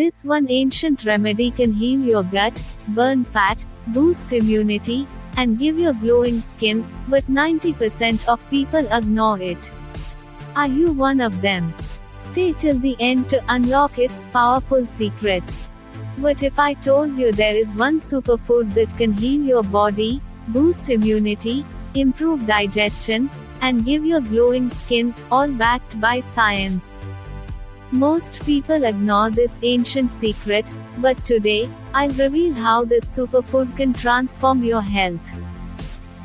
This one ancient remedy can heal your gut, burn fat, boost immunity, and give you glowing skin, but 90% of people ignore it. Are you one of them? Stay till the end to unlock its powerful secrets. What if I told you there is one superfood that can heal your body, boost immunity, improve digestion, and give you glowing skin, all backed by science? Most people ignore this ancient secret, but today, I'll reveal how this superfood can transform your health.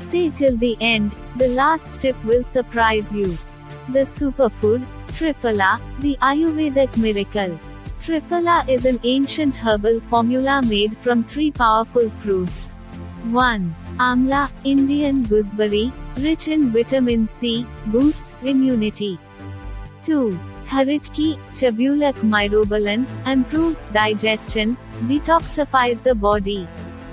Stay till the end, the last tip will surprise you. The superfood, Triphala, the Ayurvedic miracle. Triphala is an ancient herbal formula made from 3 powerful fruits. 1. Amla, Indian gooseberry, rich in vitamin C, boosts immunity. 2. Haritki, Chabulak myrobalan, improves digestion, detoxifies the body.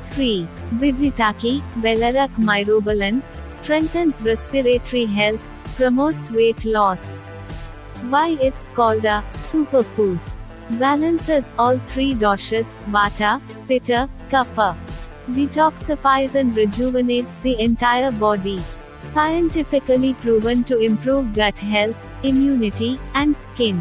3. Bibhitaki, Belarak myrobalan, strengthens respiratory health, promotes weight loss. Why it's called a superfood? Balances all 3 doshas, Vata, Pitta, Kapha. Detoxifies and rejuvenates the entire body. Scientifically proven to improve gut health, immunity, and skin.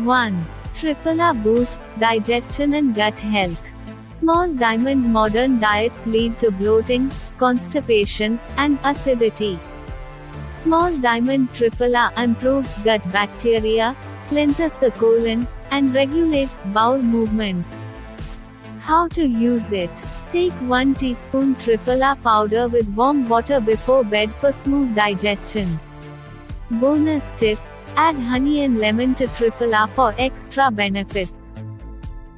1. Triphala boosts digestion and gut health. Small diamond modern diets lead to bloating, constipation, and acidity. Small diamond Triphala improves gut bacteria, cleanses the colon, and regulates bowel movements. How to use it? Take 1 teaspoon Triphala powder with warm water before bed for smooth digestion. Bonus tip: add honey and lemon to Triphala for extra benefits.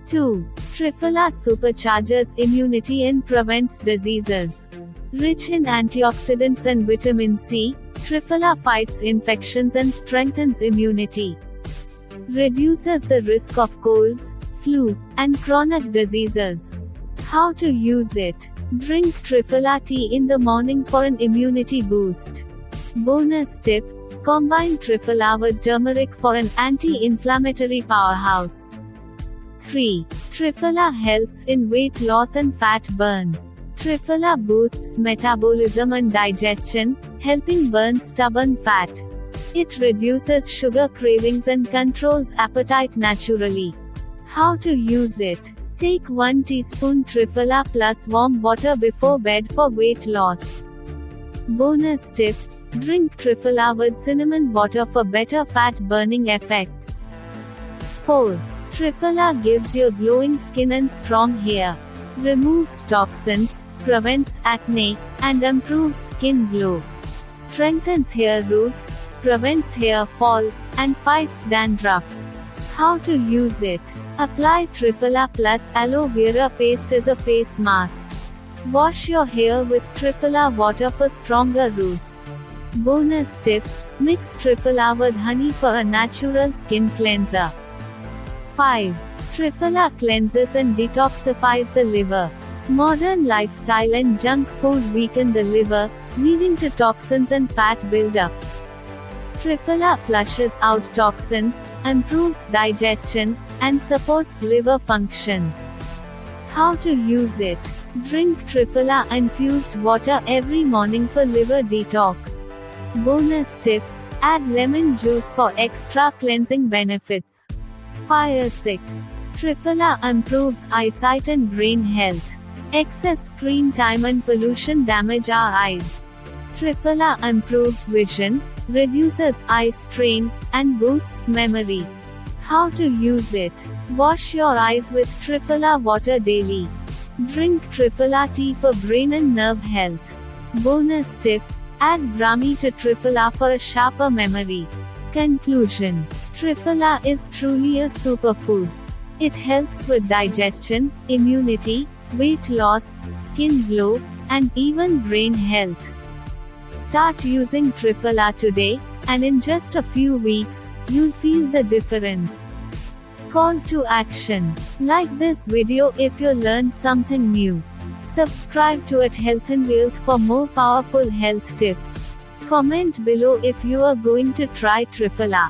2. Triphala supercharges immunity and prevents diseases. Rich in antioxidants and vitamin C, Triphala fights infections and strengthens immunity. Reduces the risk of colds, flu, and chronic diseases. How to use it? Drink Triphala tea in the morning for an immunity boost. Bonus tip: combine Triphala with turmeric for an anti-inflammatory powerhouse. 3. Triphala helps in weight loss and fat burn. Triphala boosts metabolism and digestion, helping burn stubborn fat. It reduces sugar cravings and controls appetite naturally. How to use it? Take 1 teaspoon Triphala plus warm water before bed for weight loss. Bonus tip: drink Triphala with cinnamon water for better fat burning effects. 4. Triphala gives you glowing skin and strong hair. Removes toxins, prevents acne, and improves skin glow. Strengthens hair roots, prevents hair fall, and fights dandruff. How to use it? Apply Triphala plus aloe vera paste as a face mask. Wash your hair with Triphala water for stronger roots. Bonus tip: mix Triphala with honey for a natural skin cleanser. 5. Triphala cleanses and detoxifies the liver. Modern lifestyle and junk food weaken the liver, leading to toxins and fat buildup. Triphala flushes out toxins, improves digestion, and supports liver function. How to use it? Drink Triphala infused water every morning for liver detox. Bonus tip: add lemon juice for extra cleansing benefits. 6. Triphala improves eyesight and brain health. Excess screen time and pollution damage our eyes. Triphala improves vision, reduces eye strain, and boosts memory. How to use it? Wash your eyes with Triphala water daily. Drink Triphala tea for brain and nerve health. Bonus tip: add Brahmi to Triphala for a sharper memory. Conclusion: Triphala is truly a superfood. It helps with digestion, immunity, weight loss, skin glow, and even brain health. Start using Triphala today, and in just a few weeks, you'll feel the difference. Call to action: like this video if you learned something new. Subscribe to Health and Wealth for more powerful health tips. Comment below if you are going to try Triphala.